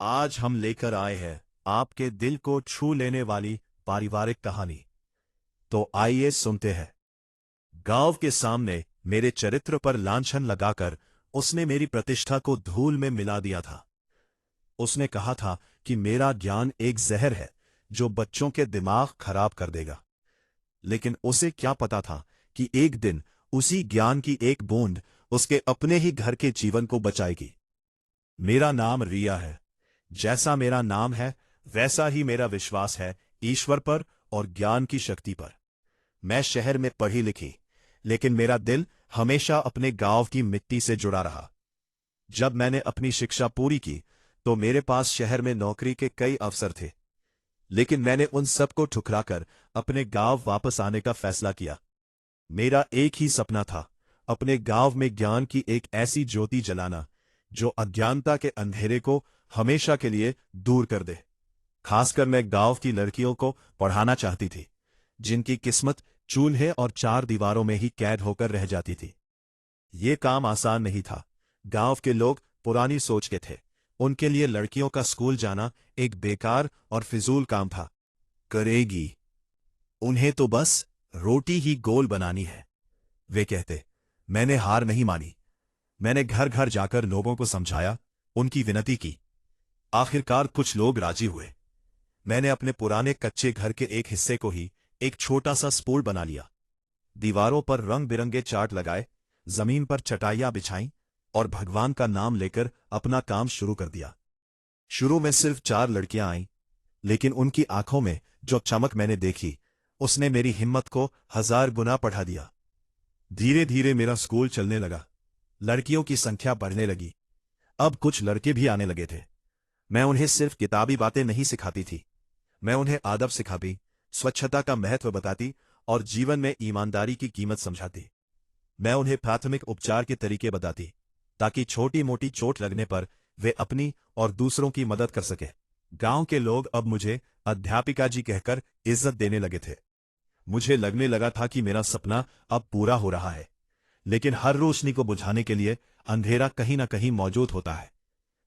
आज हम लेकर आए हैं आपके दिल को छू लेने वाली पारिवारिक कहानी। तो आइए सुनते हैं। गांव के सामने मेरे चरित्र पर लांछन लगाकर उसने मेरी प्रतिष्ठा को धूल में मिला दिया था। उसने कहा था कि मेरा ज्ञान एक जहर है जो बच्चों के दिमाग खराब कर देगा। लेकिन उसे क्या पता था कि एक दिन उसी ज्ञान की एक बूंद उसके अपने ही घर के जीवन को बचाएगी। मेरा नाम रिया है। जैसा मेरा नाम है वैसा ही मेरा विश्वास है ईश्वर पर और ज्ञान की शक्ति पर। मैं शहर में पढ़ी लिखी, लेकिन मेरा दिल हमेशा अपने गांव की मिट्टी से जुड़ा रहा। जब मैंने अपनी शिक्षा पूरी की तो मेरे पास शहर में नौकरी के कई अवसर थे, लेकिन मैंने उन सबको ठुकराकर अपने गांव वापस आने का फैसला किया। मेरा एक ही सपना था, अपने गांव में ज्ञान की एक ऐसी ज्योति जलाना जो अज्ञानता के अंधेरे को हमेशा के लिए दूर कर दे। खासकर मैं गांव की लड़कियों को पढ़ाना चाहती थी, जिनकी किस्मत चूल्हे और चार दीवारों में ही कैद होकर रह जाती थी। ये काम आसान नहीं था। गांव के लोग पुरानी सोच के थे। उनके लिए लड़कियों का स्कूल जाना एक बेकार और फिजूल काम था। करेगी, उन्हें तो बस रोटी ही गोल बनानी है, वे कहते। मैंने हार नहीं मानी। मैंने घर घर जाकर लोगों को समझाया, उनकी विनती की। आखिरकार कुछ लोग राजी हुए। मैंने अपने पुराने कच्चे घर के एक हिस्से को ही एक छोटा सा स्कूल बना लिया। दीवारों पर रंग बिरंगे चार्ट लगाए, जमीन पर चटाइयां बिछाईं और भगवान का नाम लेकर अपना काम शुरू कर दिया। शुरू में सिर्फ 4 लड़कियां आईं, लेकिन उनकी आंखों में जो चमक मैंने देखी उसने मेरी हिम्मत को 1000 गुना बढ़ा दिया। धीरे धीरे मेरा स्कूल चलने लगा। लड़कियों की संख्या बढ़ने लगी। अब कुछ लड़के भी आने लगे थे। मैं उन्हें सिर्फ किताबी बातें नहीं सिखाती थी, मैं उन्हें आदब सिखाती, स्वच्छता का महत्व बताती और जीवन में ईमानदारी की कीमत समझाती। मैं उन्हें प्राथमिक उपचार के तरीके बताती, ताकि छोटी मोटी चोट लगने पर वे अपनी और दूसरों की मदद कर सके। गांव के लोग अब मुझे अध्यापिका जी कहकर इज्जत देने लगे थे। मुझे लगने लगा था कि मेरा सपना अब पूरा हो रहा है। लेकिन हर रोशनी को बुझाने के लिए अंधेरा कहीं न कहीं मौजूद होता है।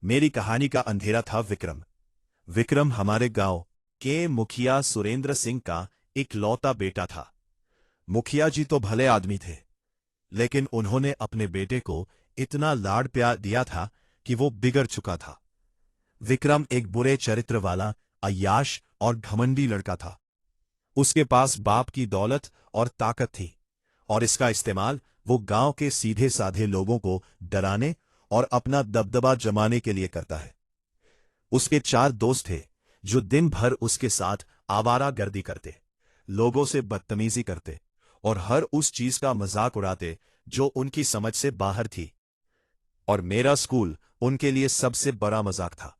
मेरी कहानी का अंधेरा था विक्रम। विक्रम हमारे गांव के मुखिया सुरेंद्र सिंह का इकलौता बेटा था। मुखिया जी तो भले आदमी थे, लेकिन उन्होंने अपने बेटे को इतना लाड प्यार दिया था कि वो बिगड़ चुका था। विक्रम एक बुरे चरित्र वाला, अय्याश और घमंडी लड़का था। उसके पास बाप की दौलत और ताकत थी, और इसका इस्तेमाल वो गांव के सीधे साधे लोगों को डराने और अपना दबदबा जमाने के लिए करता है। उसके 4 दोस्त थे जो दिन भर उसके साथ आवारागर्दी करते, लोगों से बदतमीजी करते और हर उस चीज का मजाक उड़ाते जो उनकी समझ से बाहर थी। और मेरा स्कूल उनके लिए सबसे बड़ा मजाक था।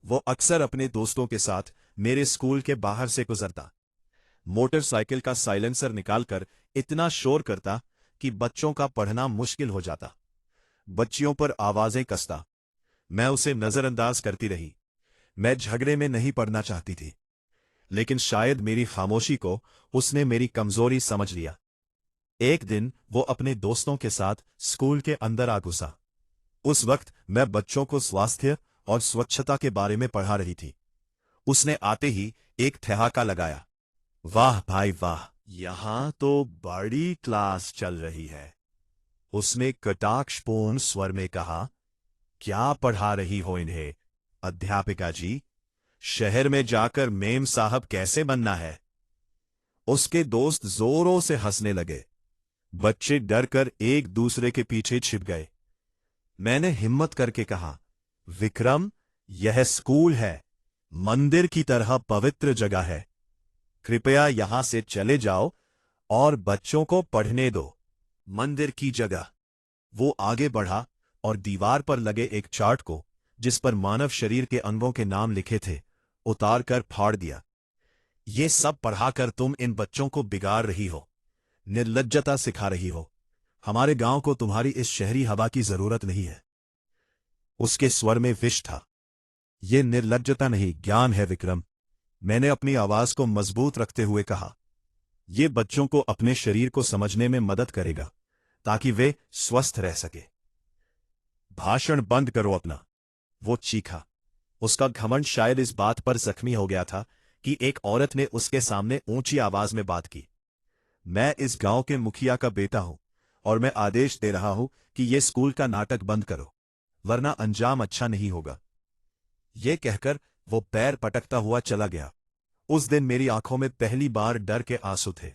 वो अक्सर अपने दोस्तों के साथ मेरे स्कूल के बाहर से गुजरता, मोटरसाइकिल का साइलेंसर निकालकर इतना शोर करता कि बच्चों का पढ़ना मुश्किल हो जाता। बच्चियों पर आवाजें कसता। मैं उसे नजरअंदाज करती रही। मैं झगड़े में नहीं पड़ना चाहती थी, लेकिन शायद मेरी खामोशी को उसने मेरी कमजोरी समझ लिया। एक दिन वो अपने दोस्तों के साथ स्कूल के अंदर आ घुसा। उस वक्त मैं बच्चों को स्वास्थ्य और स्वच्छता के बारे में पढ़ा रही थी। उसने आते ही एक ठहाका लगाया। वाह भाई वाह, यहां तो बड़ी क्लास चल रही है। उसने कटाक्षपूर्ण स्वर में कहा। क्या पढ़ा रही हो इन्हें, अध्यापिका जी? शहर में जाकर मेम साहब कैसे बनना है? उसके दोस्त जोरों से हंसने लगे। बच्चे डरकर एक दूसरे के पीछे छिप गए। मैंने हिम्मत करके कहा, विक्रम, यह स्कूल है, मंदिर की तरह पवित्र जगह है। कृपया यहां से चले जाओ और बच्चों को पढ़ने दो। मंदिर की जगह। वो आगे बढ़ा और दीवार पर लगे एक चार्ट को, जिस पर मानव शरीर के अंगों के नाम लिखे थे, उतार कर फाड़ दिया। ये सब पढ़ाकर तुम इन बच्चों को बिगाड़ रही हो, निर्लज्जता सिखा रही हो। हमारे गांव को तुम्हारी इस शहरी हवा की जरूरत नहीं है। उसके स्वर में विष था। यह निर्लज्जता नहीं, ज्ञान है विक्रम। मैंने अपनी आवाज को मजबूत रखते हुए कहा। यह बच्चों को अपने शरीर को समझने में मदद करेगा, ताकि वे स्वस्थ रह सके। भाषण बंद करो अपना, वो चीखा। उसका घमंड शायद इस बात पर जख्मी हो गया था कि एक औरत ने उसके सामने ऊंची आवाज में बात की। मैं इस गांव के मुखिया का बेटा हूं और मैं आदेश दे रहा हूं कि ये स्कूल का नाटक बंद करो, वरना अंजाम अच्छा नहीं होगा। ये कहकर वो पैर पटकता हुआ चला गया। उस दिन मेरी आंखों में पहली बार डर के आंसू थे।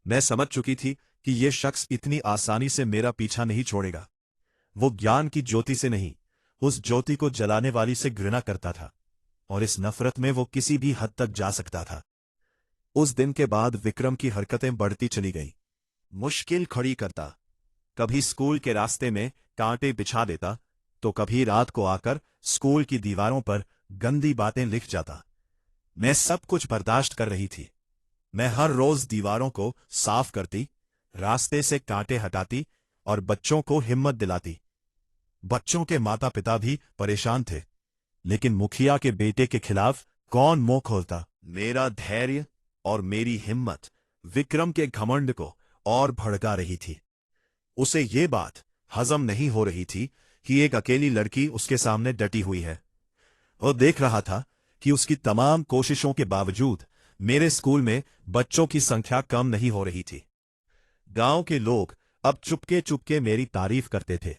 मैं समझ चुकी थी कि ये शख्स इतनी आसानी से मेरा पीछा नहीं छोड़ेगा। वो ज्ञान की ज्योति से नहीं, उस ज्योति को जलाने वाली से घृणा करता था, और इस नफरत में वो किसी भी हद तक जा सकता था। उस दिन के बाद विक्रम की हरकतें बढ़ती चली गईं। मुश्किल खड़ी करता, कभी स्कूल के रास्ते में कांटे बिछा देता, तो कभी रात को आकर स्कूल की दीवारों पर गंदी बातें लिख जाता। मैं सब कुछ बर्दाश्त कर रही थी। मैं हर रोज दीवारों को साफ करती, रास्ते से कांटे हटाती और बच्चों को हिम्मत दिलाती। बच्चों के माता पिता भी परेशान थे, लेकिन मुखिया के बेटे के खिलाफ कौन मुंह खोलता। मेरा धैर्य और मेरी हिम्मत विक्रम के घमंड को और भड़का रही थी। उसे ये बात हजम नहीं हो रही थी कि एक अकेली लड़की उसके सामने डटी हुई है। वो देख रहा था कि उसकी तमाम कोशिशों के बावजूद मेरे स्कूल में बच्चों की संख्या कम नहीं हो रही थी। गांव के लोग अब चुपके चुपके मेरी तारीफ करते थे।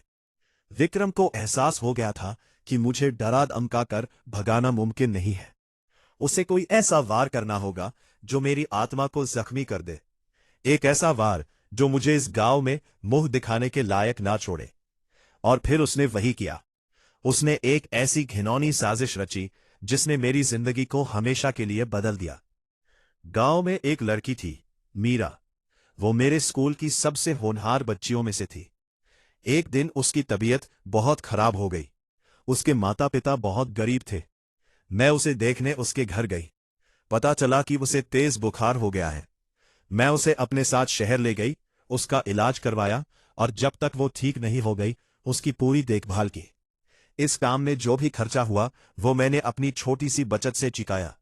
विक्रम को एहसास हो गया था कि मुझे डरा धमकाकर भगाना मुमकिन नहीं है। उसे कोई ऐसा वार करना होगा जो मेरी आत्मा को जख्मी कर दे, एक ऐसा वार जो मुझे इस गांव में मुंह दिखाने के लायक ना छोड़े। और फिर उसने वही किया। उसने एक ऐसी घिनौनी साजिश रची जिसने मेरी जिंदगी को हमेशा के लिए बदल दिया। गांव में एक लड़की थी, मीरा। वो मेरे स्कूल की सबसे होनहार बच्चियों में से थी। एक दिन उसकी तबीयत बहुत खराब हो गई। उसके माता पिता बहुत गरीब थे। मैं उसे देखने उसके घर गई। पता चला कि उसे तेज बुखार हो गया है। मैं उसे अपने साथ शहर ले गई, उसका इलाज करवाया, और जब तक वो ठीक नहीं हो गई उसकी पूरी देखभाल की। इस काम में जो भी खर्चा हुआ वो मैंने अपनी छोटी सी बचत से चुकाया।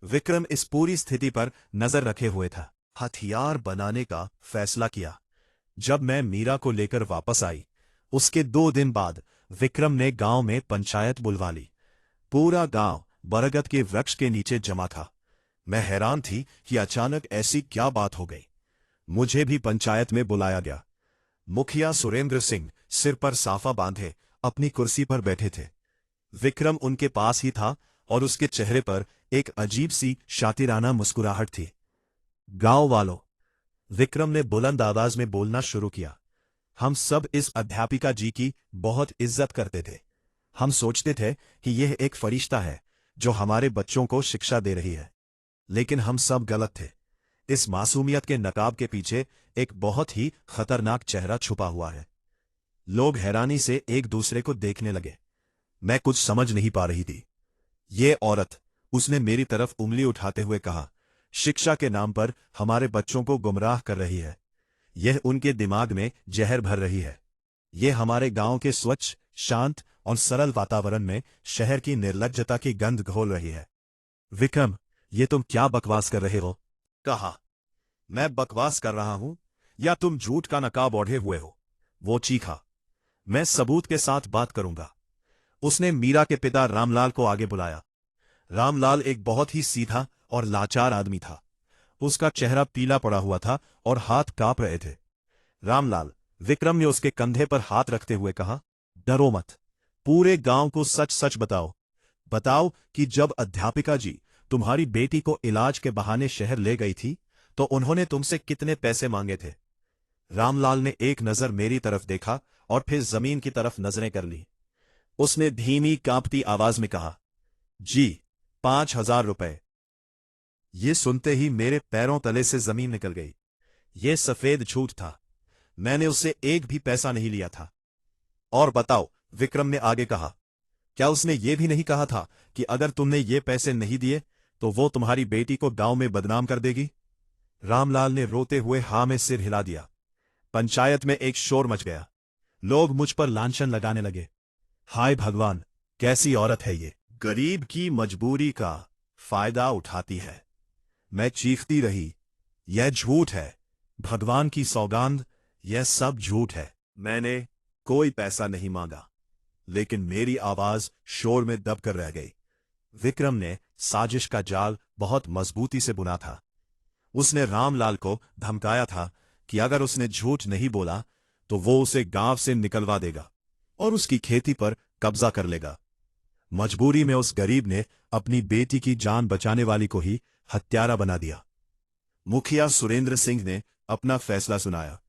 विक्रम इस पूरी स्थिति पर नजर रखे हुए था। हथियार बनाने का फैसला किया। जब मैं मीरा को लेकर वापस आई, उसके 2 दिन बाद विक्रम ने गांव में पंचायत बुलवा ली। पूरा गांव बरगद के वृक्ष के नीचे जमा था। मैं हैरान थी कि अचानक ऐसी क्या बात हो गई। मुझे भी पंचायत में बुलाया गया। मुखिया सुरेंद्र सिंह सिर पर साफा बांधे अपनी कुर्सी पर बैठे थे। विक्रम उनके पास ही था और उसके चेहरे पर एक अजीब सी शातिराना मुस्कुराहट थी। गांव वालों, विक्रम ने बुलंद आवाज में बोलना शुरू किया, हम सब इस अध्यापिका जी की बहुत इज्जत करते थे। हम सोचते थे कि यह एक फरिश्ता है जो हमारे बच्चों को शिक्षा दे रही है। लेकिन हम सब गलत थे। इस मासूमियत के नकाब के पीछे एक बहुत ही खतरनाक चेहरा छुपा हुआ है। लोग हैरानी से एक दूसरे को देखने लगे। मैं कुछ समझ नहीं पा रही थी। ये औरत, उसने मेरी तरफ उंगली उठाते हुए कहा, शिक्षा के नाम पर हमारे बच्चों को गुमराह कर रही है। यह उनके दिमाग में जहर भर रही है। यह हमारे गांव के स्वच्छ, शांत और सरल वातावरण में शहर की निर्लज्जता की गंध घोल रही है। विक्रम, ये तुम क्या बकवास कर रहे हो? कहा। मैं बकवास कर रहा हूं या तुम झूठ का नकाब ओढ़े हुए हो? वो चीखा। मैं सबूत के साथ बात करूंगा। उसने मीरा के पिता रामलाल को आगे बुलाया। रामलाल एक बहुत ही सीधा और लाचार आदमी था। उसका चेहरा पीला पड़ा हुआ था और हाथ कांप रहे थे। रामलाल, विक्रम ने उसके कंधे पर हाथ रखते हुए कहा, डरो मत। पूरे गांव को सच सच बताओ। बताओ कि जब अध्यापिका जी तुम्हारी बेटी को इलाज के बहाने शहर ले गई थी तो उन्होंने तुमसे कितने पैसे मांगे थे? रामलाल ने एक नजर मेरी तरफ देखा और फिर जमीन की तरफ नजरें कर ली। उसने धीमी कांपती आवाज में कहा, जी, 5,000 रुपए। ये सुनते ही मेरे पैरों तले से जमीन निकल गई। यह सफेद झूठ था। मैंने उससे एक भी पैसा नहीं लिया था। और बताओ, विक्रम ने आगे कहा, क्या उसने ये भी नहीं कहा था कि अगर तुमने ये पैसे नहीं दिए तो वो तुम्हारी बेटी को गांव में बदनाम कर देगी? रामलाल ने रोते हुए हाँ में सिर हिला दिया। पंचायत में एक शोर मच गया। लोग मुझ पर लांछन लगाने लगे। हाय भगवान, कैसी औरत है ये! गरीब की मजबूरी का फायदा उठाती है। मैं चीखती रही, यह झूठ है। भगवान की सौगांध, यह सब झूठ है। मैंने कोई पैसा नहीं मांगा। लेकिन मेरी आवाज शोर में दबकर रह गई। विक्रम ने साजिश का जाल बहुत मजबूती से बुना था। उसने रामलाल को धमकाया था कि अगर उसने झूठ नहीं बोला तो वो उसे गांव से निकलवा देगा और उसकी खेती पर कब्जा कर लेगा। मजबूरी में उस गरीब ने अपनी बेटी की जान बचाने वाली को ही हत्यारा बना दिया। मुखिया सुरेंद्र सिंह ने अपना फैसला सुनाया।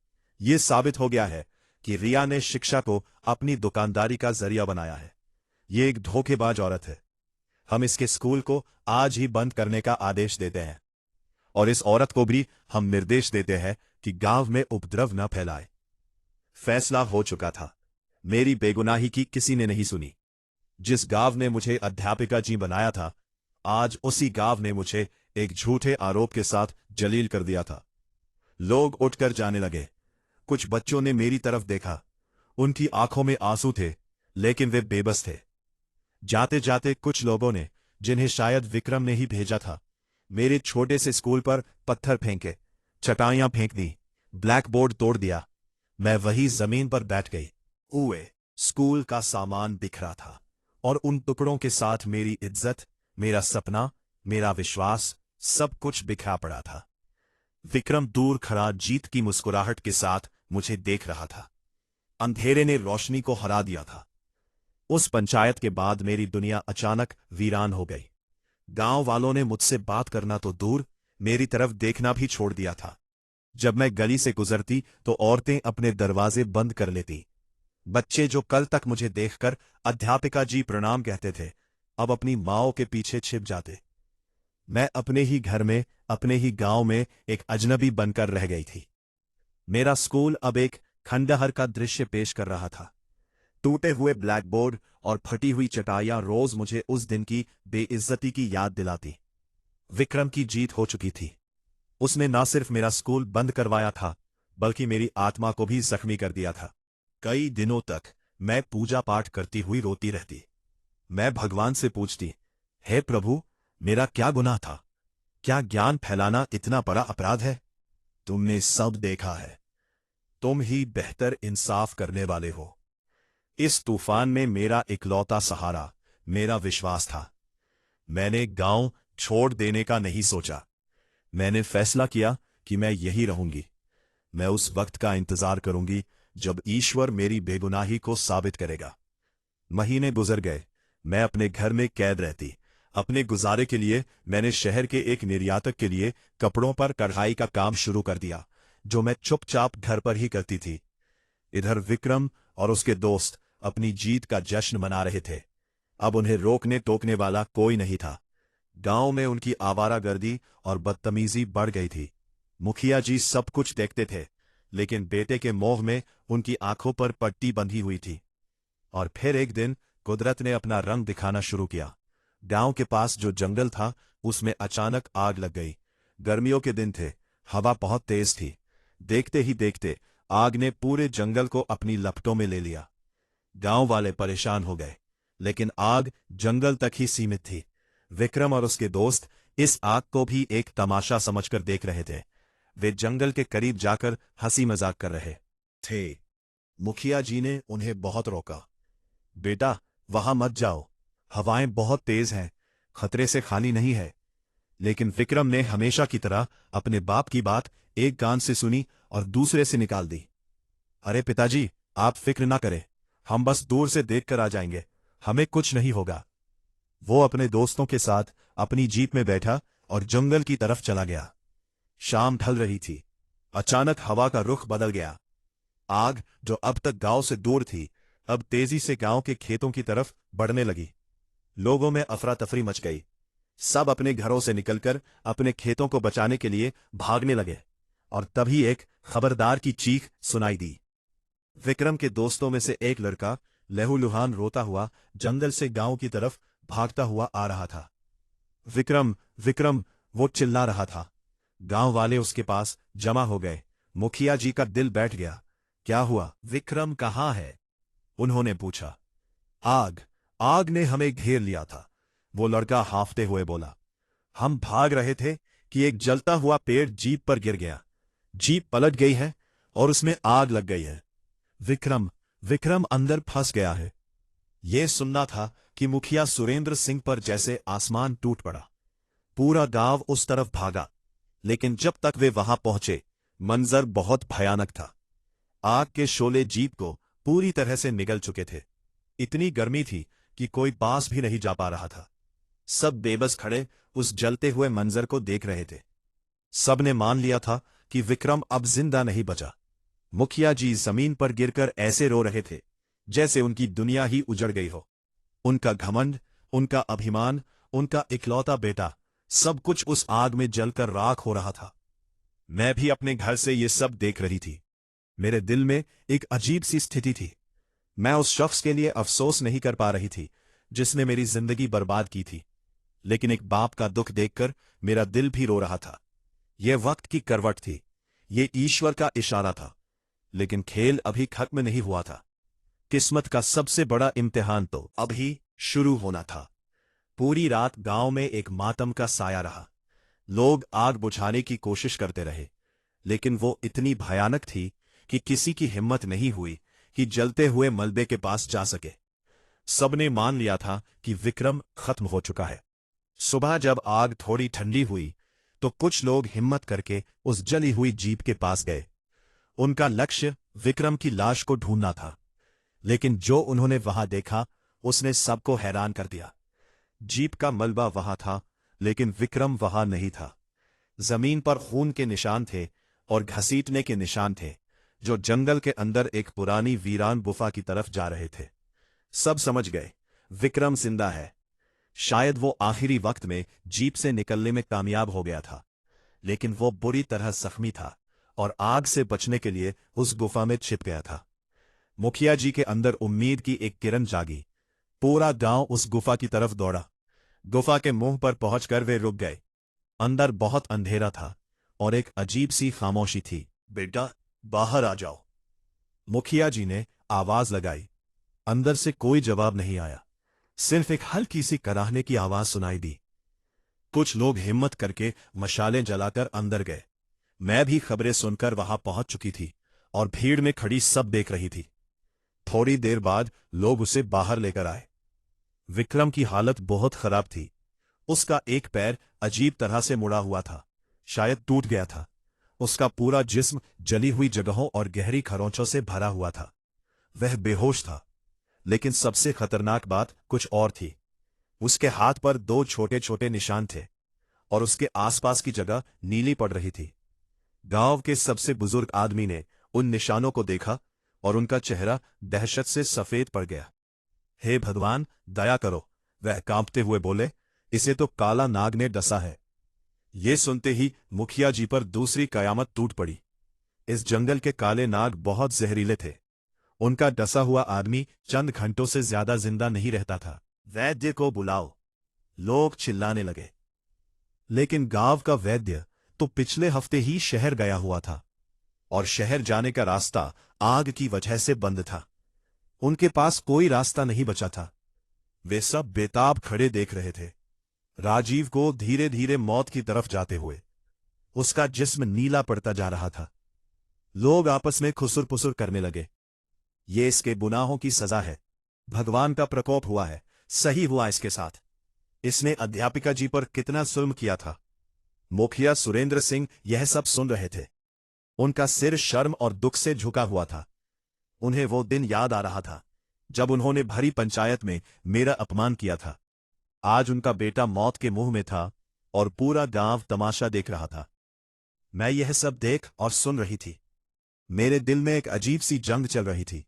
ये साबित हो गया है कि रिया ने शिक्षा को अपनी दुकानदारी का जरिया बनाया है। ये एक धोखेबाज औरत है। हम इसके स्कूल को आज ही बंद करने का आदेश देते हैं और इस औरत को भी हम निर्देश देते हैं कि गांव में उपद्रव न फैलाए। फैसला हो चुका था। मेरी बेगुनाही की किसी ने नहीं सुनी। जिस गांव ने मुझे अध्यापिका जी बनाया था, आज उसी गांव ने मुझे एक झूठे आरोप के साथ जलील कर दिया था। लोग उठकर जाने लगे। कुछ बच्चों ने मेरी तरफ देखा। उनकी आंखों में आंसू थे, लेकिन वे बेबस थे। जाते जाते कुछ लोगों ने, जिन्हें शायद विक्रम ने ही भेजा था, मेरे छोटे से स्कूल पर पत्थर फेंके, चटाइयां फेंक दी, ब्लैक बोर्ड तोड़ दिया। मैं वही जमीन पर बैठ गई। उए, स्कूल का सामान बिखरा था और उन टुकड़ों के साथ मेरी इज्जत, मेरा सपना, मेरा विश्वास, सब कुछ बिखरा पड़ा था। विक्रम दूर खड़ा जीत की मुस्कुराहट के साथ मुझे देख रहा था। अंधेरे ने रोशनी को हरा दिया था। उस पंचायत के बाद मेरी दुनिया अचानक वीरान हो गई। गांव वालों ने मुझसे बात करना तो दूर, मेरी तरफ देखना भी छोड़ दिया था। जब मैं गली से गुजरती तो औरतें अपने दरवाजे बंद कर लेती। बच्चे जो कल तक मुझे देखकर अध्यापिका जी प्रणाम कहते थे, अब अपनी माओं के पीछे छिप जाते। मैं अपने ही घर में, अपने ही गांव में एक अजनबी बनकर रह गई थी। मेरा स्कूल अब एक खंडहर का दृश्य पेश कर रहा था। टूटे हुए ब्लैक बोर्ड और फटी हुई चटाइयां रोज मुझे उस दिन की बेइज्जती की याद दिलाती। विक्रम की जीत हो चुकी थी। उसने न सिर्फ मेरा स्कूल बंद करवाया था, बल्कि मेरी आत्मा को भी जख्मी कर दिया था। कई दिनों तक मैं पूजा पाठ करती हुई रोती रहती। मैं भगवान से पूछती, हे प्रभु, मेरा क्या गुनाह था? क्या ज्ञान फैलाना इतना बड़ा अपराध है? तुमने सब देखा है। तुम ही बेहतर इंसाफ करने वाले हो। इस तूफान में मेरा इकलौता सहारा मेरा विश्वास था। मैंने गांव छोड़ देने का नहीं सोचा। मैंने फैसला किया कि मैं यही रहूंगी। मैं उस वक्त का इंतजार करूंगी जब ईश्वर मेरी बेगुनाही को साबित करेगा। महीने गुजर गए। मैं अपने घर में कैद रहती। अपने गुजारे के लिए मैंने शहर के एक निर्यातक के लिए कपड़ों पर कढ़ाई का काम शुरू कर दिया, जो मैं चुपचाप घर पर ही करती थी। इधर विक्रम और उसके दोस्त अपनी जीत का जश्न मना रहे थे। अब उन्हें रोकने टोकने वाला कोई नहीं था। गांव में उनकी आवारागर्दी और बदतमीजी बढ़ गई थी। मुखिया जी सब कुछ देखते थे, लेकिन बेटे के मोह में उनकी आंखों पर पट्टी बंधी हुई थी। और फिर एक दिन कुदरत ने अपना रंग दिखाना शुरू किया। गांव के पास जो जंगल था, उसमें अचानक आग लग गई। गर्मियों के दिन थे, हवा बहुत तेज थी। देखते ही देखते आग ने पूरे जंगल को अपनी लपटों में ले लिया। गांव वाले परेशान हो गए, लेकिन आग जंगल तक ही सीमित थी। विक्रम और उसके दोस्त इस आग को भी एक तमाशा समझकर देख रहे थे। वे जंगल के करीब जाकर हंसी मजाक कर रहे थे। मुखिया जी ने उन्हें बहुत रोका। बेटा, वहां मत जाओ, हवाएं बहुत तेज हैं, खतरे से खाली नहीं है। लेकिन विक्रम ने हमेशा की तरह अपने बाप की बात एक कान से सुनी और दूसरे से निकाल दी। अरे पिताजी, आप फिक्र ना करें, हम बस दूर से देखकर आ जाएंगे, हमें कुछ नहीं होगा। वो अपने दोस्तों के साथ अपनी जीप में बैठा और जंगल की तरफ चला गया। शाम ढल रही थी। अचानक हवा का रुख बदल गया। आग, जो अब तक गांव से दूर थी, अब तेजी से गांव के खेतों की तरफ बढ़ने लगी। लोगों में अफरा तफरी मच गई। सब अपने घरों से निकलकर अपने खेतों को बचाने के लिए भागने लगे। और तभी एक खबरदार की चीख सुनाई दी। विक्रम के दोस्तों में से एक लड़का लहूलुहान रोता हुआ जंगल से गांव की तरफ भागता हुआ आ रहा था। विक्रम, विक्रम, वो चिल्ला रहा था। गांव वाले उसके पास जमा हो गए। मुखिया जी का दिल बैठ गया। क्या हुआ? विक्रम कहाँ है? उन्होंने पूछा। आग, आग ने हमें घेर लिया था, वो लड़का हांफते हुए बोला। हम भाग रहे थे कि एक जलता हुआ पेड़ जीप पर गिर गया। जीप पलट गई है और उसमें आग लग गई है। विक्रम, विक्रम अंदर फंस गया है। ये सुनना था कि मुखिया सुरेंद्र सिंह पर जैसे आसमान टूट पड़ा। पूरा गांव उस तरफ भागा, लेकिन जब तक वे वहां पहुंचे मंजर बहुत भयानक था। आग के शोले जीप को पूरी तरह से निगल चुके थे। इतनी गर्मी थी कि कोई पास भी नहीं जा पा रहा था। सब बेबस खड़े उस जलते हुए मंजर को देख रहे थे। सबने मान लिया था कि विक्रम अब जिंदा नहीं बचा। मुखिया जी जमीन पर गिरकर ऐसे रो रहे थे जैसे उनकी दुनिया ही उजड़ गई हो। उनका घमंड, उनका अभिमान, उनका इकलौता बेटा, सब कुछ उस आग में जलकर राख हो रहा था। मैं भी अपने घर से ये सब देख रही थी। मेरे दिल में एक अजीब सी स्थिति थी। मैं उस शख्स के लिए अफसोस नहीं कर पा रही थी जिसने मेरी जिंदगी बर्बाद की थी, लेकिन एक बाप का दुख देखकर मेरा दिल भी रो रहा था। यह वक्त की करवट थी, ये ईश्वर का इशारा था, लेकिन खेल अभी खत्म नहीं हुआ था। किस्मत का सबसे बड़ा इम्तिहान तो अभी शुरू होना था। पूरी रात गांव में एक मातम का साया रहा। लोग आग बुझाने की कोशिश करते रहे, लेकिन वो इतनी भयानक थी कि किसी की हिम्मत नहीं हुई कि जलते हुए मलबे के पास जा सके। सबने मान लिया था कि विक्रम खत्म हो चुका है। सुबह जब आग थोड़ी ठंडी हुई तो कुछ लोग हिम्मत करके उस जली हुई जीप के पास गए। उनका लक्ष्य विक्रम की लाश को ढूंढना था, लेकिन जो उन्होंने वहां देखा उसने सबको हैरान कर दिया। जीप का मलबा वहां था, लेकिन विक्रम वहां नहीं था। जमीन पर खून के निशान थे और घसीटने के निशान थे, जो जंगल के अंदर एक पुरानी वीरान गुफा की तरफ जा रहे थे। सब समझ गए, विक्रम जिंदा है। शायद वो आखिरी वक्त में जीप से निकलने में कामयाब हो गया था, लेकिन वो बुरी तरह जख्मी था और आग से बचने के लिए उस गुफा में छिप गया था। मुखिया जी के अंदर उम्मीद की एक किरण जागी। पूरा गांव उस गुफा की तरफ दौड़ा। गुफा के मुंह पर पहुंचकर वे रुक गए। अंदर बहुत अंधेरा था और एक अजीब सी खामोशी थी। बेटा, बाहर आ जाओ, मुखिया जी ने आवाज लगाई। अंदर से कोई जवाब नहीं आया, सिर्फ एक हल्की सी कराहने की आवाज सुनाई दी। कुछ लोग हिम्मत करके मशालें जलाकर अंदर गए। मैं भी खबरें सुनकर वहां पहुंच चुकी थी और भीड़ में खड़ी सब देख रही थी। थोड़ी देर बाद लोग उसे बाहर लेकर आए। विक्रम की हालत बहुत खराब थी। उसका एक पैर अजीब तरह से मुड़ा हुआ था, शायद टूट गया था। उसका पूरा जिस्म जली हुई जगहों और गहरी खरोंचों से भरा हुआ था। वह बेहोश था, लेकिन सबसे खतरनाक बात कुछ और थी। उसके हाथ पर 2 छोटे छोटे निशान थे और उसके आसपास की जगह नीली पड़ रही थी। गांव के सबसे बुजुर्ग आदमी ने उन निशानों को देखा और उनका चेहरा दहशत से सफेद पड़ गया। हे भगवान, दया करो, वह कांपते हुए बोले। इसे तो काला नाग ने डसा है। ये सुनते ही मुखिया जी पर दूसरी कयामत टूट पड़ी। इस जंगल के काले नाग बहुत जहरीले थे। उनका डसा हुआ आदमी चंद घंटों से ज्यादा जिंदा नहीं रहता था। वैद्य को बुलाओ, लोग चिल्लाने लगे। लेकिन गांव का वैद्य तो पिछले हफ्ते ही शहर गया हुआ था और शहर जाने का रास्ता आग की वजह से बंद था। उनके पास कोई रास्ता नहीं बचा था। वे सब बेताब खड़े देख रहे थे, राजीव को धीरे धीरे मौत की तरफ जाते हुए। उसका जिस्म नीला पड़ता जा रहा था। लोग आपस में खुसुर पुसुर करने लगे। ये इसके गुनाहों की सजा है, भगवान का प्रकोप हुआ है, सही हुआ इसके साथ। इसने अध्यापिका जी पर कितना जुल्म किया था। मुखिया सुरेंद्र सिंह यह सब सुन रहे थे। उनका सिर शर्म और दुख से झुका हुआ था। उन्हें वो दिन याद आ रहा था जब उन्होंने भरी पंचायत में मेरा अपमान किया था। आज उनका बेटा मौत के मुंह में था और पूरा गांव तमाशा देख रहा था। मैं यह सब देख और सुन रही थी। मेरे दिल में एक अजीब सी जंग चल रही थी।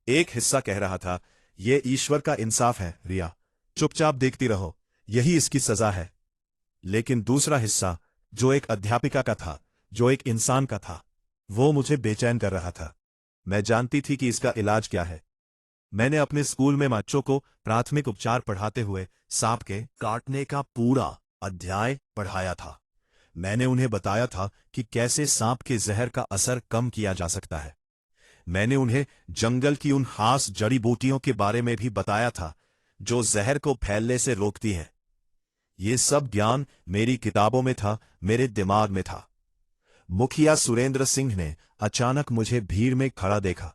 एक हिस्सा कह रहा था, यह ईश्वर का इंसाफ है रिया, चुपचाप देखती रहो, यही इसकी सजा है। लेकिन दूसरा हिस्सा, जो एक अध्यापिका का था, जो एक इंसान का था, वो मुझे बेचैन कर रहा था। मैं जानती थी कि इसका इलाज क्या है। मैंने अपने स्कूल में बच्चों को प्राथमिक उपचार पढ़ाते हुए सांप के काटने का पूरा अध्याय पढ़ाया था। मैंने उन्हें बताया था कि कैसे सांप के जहर का असर कम किया जा सकता है। मैंने उन्हें जंगल की उन खास जड़ी बूटियों के बारे में भी बताया था जो जहर को फैलने से रोकती हैं। ये सब ज्ञान मेरी किताबों में था, मेरे दिमाग में था। मुखिया सुरेंद्र सिंह ने अचानक मुझे भीड़ में खड़ा देखा।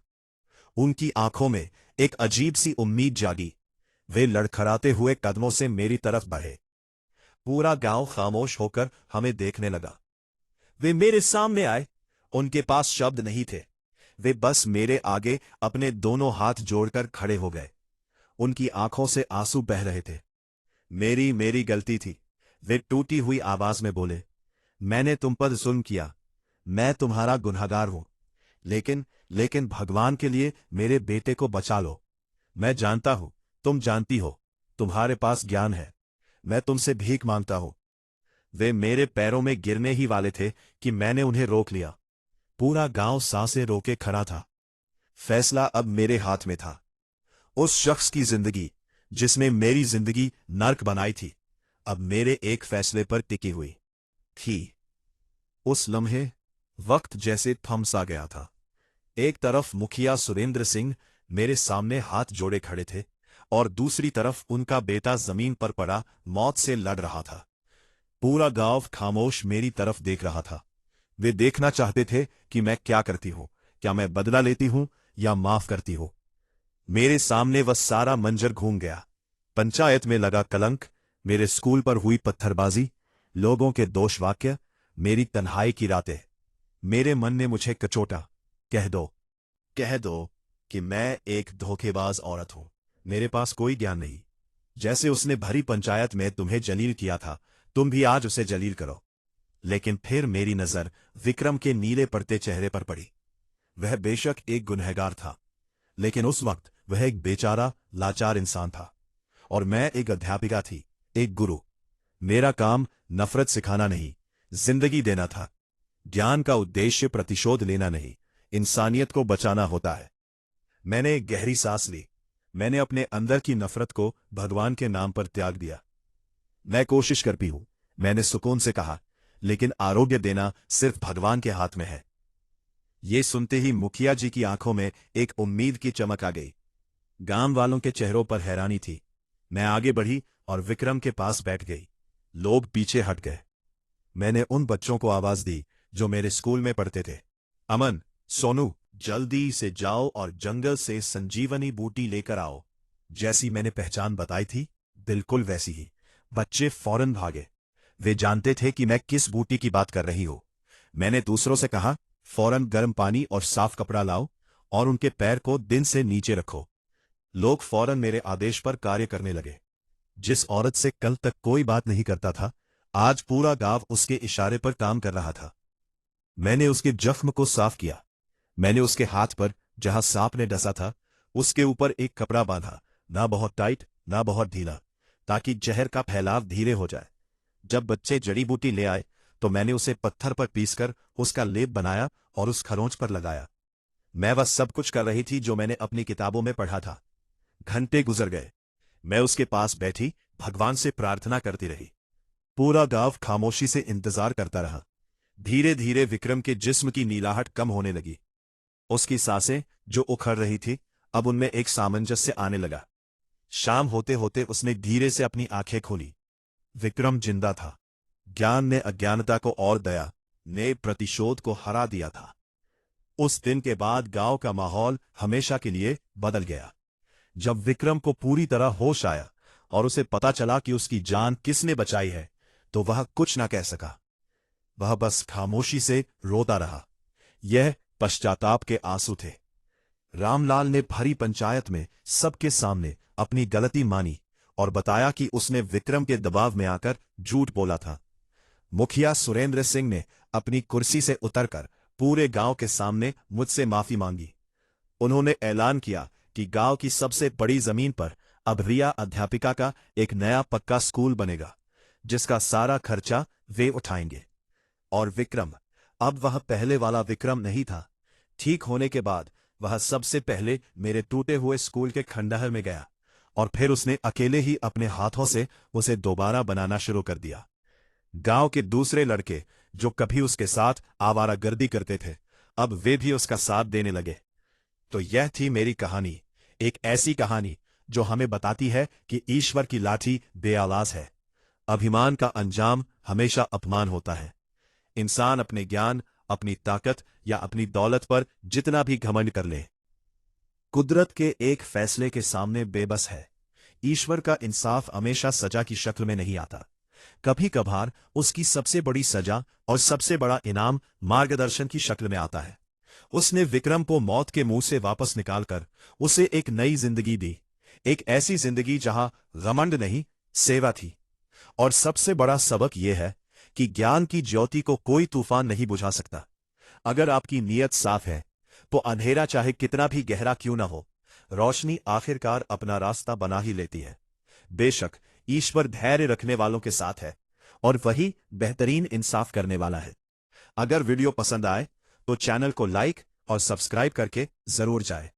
उनकी आंखों में एक अजीब सी उम्मीद जागी। वे लड़खड़ाते हुए कदमों से मेरी तरफ बढ़े। पूरा गांव खामोश होकर हमें देखने लगा। वे मेरे सामने आए। उनके पास शब्द नहीं थे। वे बस मेरे आगे अपने दोनों हाथ जोड़कर खड़े हो गए। उनकी आंखों से आंसू बह रहे थे। मेरी मेरी गलती थी, वे टूटी हुई आवाज में बोले। मैंने तुम पर जुल्म किया। मैं तुम्हारा गुनहगार हूं। लेकिन लेकिन भगवान के लिए मेरे बेटे को बचा लो। मैं जानता हूं, तुम जानती हो, तुम्हारे पास ज्ञान है। मैं तुमसे भीख मांगता हूं। वे मेरे पैरों में गिरने ही वाले थे कि मैंने उन्हें रोक लिया। पूरा गांव सांसें रोके खड़ा था। फैसला अब मेरे हाथ में था। उस शख्स की जिंदगी जिसने मेरी जिंदगी नर्क बनाई थी, अब मेरे एक फैसले पर टिकी हुई थी। उस लम्हे वक्त जैसे थम सा गया था। एक तरफ मुखिया सुरेंद्र सिंह मेरे सामने हाथ जोड़े खड़े थे और दूसरी तरफ उनका बेटा जमीन पर पड़ा मौत से लड़ रहा था। पूरा गांव खामोश मेरी तरफ देख रहा था। वे देखना चाहते थे कि मैं क्या करती हूं, क्या मैं बदला लेती हूं या माफ करती हूं। मेरे सामने वह सारा मंजर घूम गया। पंचायत में लगा कलंक, मेरे स्कूल पर हुई पत्थरबाजी, लोगों के दोष वाक्य, मेरी तन्हाई की रातें। मेरे मन ने मुझे कचोटा। कह दो कि मैं एक धोखेबाज औरत हूं। मेरे पास कोई ज्ञान नहीं। जैसे उसने भरी पंचायत में तुम्हें जलील किया था, तुम भी आज उसे जलील करो। लेकिन फिर मेरी नजर विक्रम के नीले पड़ते चेहरे पर पड़ी। वह बेशक एक गुनहगार था, लेकिन उस वक्त वह एक बेचारा लाचार इंसान था और मैं एक अध्यापिका थी, एक गुरु। मेरा काम नफरत सिखाना नहीं, जिंदगी देना था। ज्ञान का उद्देश्य प्रतिशोध लेना नहीं, इंसानियत को बचाना होता है। मैंने एक गहरी सांस ली। मैंने अपने अंदर की नफरत को भगवान के नाम पर त्याग दिया। मैं कोशिश करती हूं, मैंने सुकून से कहा, लेकिन आरोग्य देना सिर्फ भगवान के हाथ में है। ये सुनते ही मुखिया जी की आंखों में एक उम्मीद की चमक आ गई। गांव वालों के चेहरों पर हैरानी थी। मैं आगे बढ़ी और विक्रम के पास बैठ गई। लोग पीछे हट गए। मैंने उन बच्चों को आवाज दी जो मेरे स्कूल में पढ़ते थे। अमन, सोनू, जल्दी से जाओ और जंगल से संजीवनी बूटी लेकर आओ। जैसी मैंने पहचान बताई थी, बिल्कुल वैसी ही। बच्चे फौरन भागे। वे जानते थे कि मैं किस बूटी की बात कर रही हूं। मैंने दूसरों से कहा, फौरन गर्म पानी और साफ कपड़ा लाओ और उनके पैर को दिन से नीचे रखो। लोग फौरन मेरे आदेश पर कार्य करने लगे। जिस औरत से कल तक कोई बात नहीं करता था, आज पूरा गांव उसके इशारे पर काम कर रहा था। मैंने उसके जख्म को साफ किया। मैंने उसके हाथ पर, जहां सांप ने डसा था, उसके ऊपर एक कपड़ा बांधा, ना बहुत टाइट ना बहुत ढीला, ताकि जहर का फैलाव धीरे हो जाए। जब बच्चे जड़ी बूटी ले आए तो मैंने उसे पत्थर पर पीसकर उसका लेप बनाया और उस खरोंच पर लगाया। मैं वह सब कुछ कर रही थी जो मैंने अपनी किताबों में पढ़ा था। घंटे गुजर गए। मैं उसके पास बैठी भगवान से प्रार्थना करती रही। पूरा गांव खामोशी से इंतजार करता रहा। धीरे धीरे विक्रम के जिस्म की नीलाहट कम होने लगी। उसकी सांसें जो उखड़ रही थी, अब उनमें एक सामंजस्य आने लगा। शाम होते होते उसने धीरे से अपनी आंखें खोली। विक्रम जिंदा था। ज्ञान ने अज्ञानता को और दया ने प्रतिशोध को हरा दिया था। उस दिन के बाद गांव का माहौल हमेशा के लिए बदल गया। जब विक्रम को पूरी तरह होश आया और उसे पता चला कि उसकी जान किसने बचाई है, तो वह कुछ न कह सका। वह बस खामोशी से रोता रहा। यह पश्चाताप के आंसू थे। रामलाल ने भरी पंचायत में सबके सामने अपनी गलती मानी और बताया कि उसने विक्रम के दबाव में आकर झूठ बोला था। मुखिया सुरेंद्र सिंह ने अपनी कुर्सी से उतरकर पूरे गांव के सामने मुझसे माफी मांगी। उन्होंने ऐलान किया कि गांव की सबसे बड़ी जमीन पर अब रिया अध्यापिका का एक नया पक्का स्कूल बनेगा, जिसका सारा खर्चा वे उठाएंगे। और विक्रम, अब वह पहले वाला विक्रम नहीं था। ठीक होने के बाद वह सबसे पहले मेरे टूटे हुए स्कूल के खंडहर में गया और फिर उसने अकेले ही अपने हाथों से उसे दोबारा बनाना शुरू कर दिया। गांव के दूसरे लड़के जो कभी उसके साथ आवारागर्दी करते थे, अब वे भी उसका साथ देने लगे। तो यह थी मेरी कहानी, एक ऐसी कहानी जो हमें बताती है कि ईश्वर की लाठी बेआवाज है। अभिमान का अंजाम हमेशा अपमान होता है। इंसान अपने ज्ञान, अपनी ताकत या अपनी दौलत पर जितना भी घमंड कर ले, कुदरत के एक फैसले के सामने बेबस है। ईश्वर का इंसाफ हमेशा सजा की शक्ल में नहीं आता। कभी कभार उसकी सबसे बड़ी सजा और सबसे बड़ा इनाम मार्गदर्शन की शक्ल में आता है। उसने विक्रम को मौत के मुंह से वापस निकालकर उसे एक नई जिंदगी दी, एक ऐसी जिंदगी जहां घमंड नहीं, सेवा थी। और सबसे बड़ा सबक यह है कि ज्ञान की ज्योति को कोई तूफान नहीं बुझा सकता। अगर आपकी नीयत साफ है तो अंधेरा चाहे कितना भी गहरा क्यों न हो, रोशनी आखिरकार अपना रास्ता बना ही लेती है। बेशक ईश्वर धैर्य रखने वालों के साथ है और वही बेहतरीन इंसाफ करने वाला है। अगर वीडियो पसंद आए तो चैनल को लाइक और सब्सक्राइब करके जरूर जाए।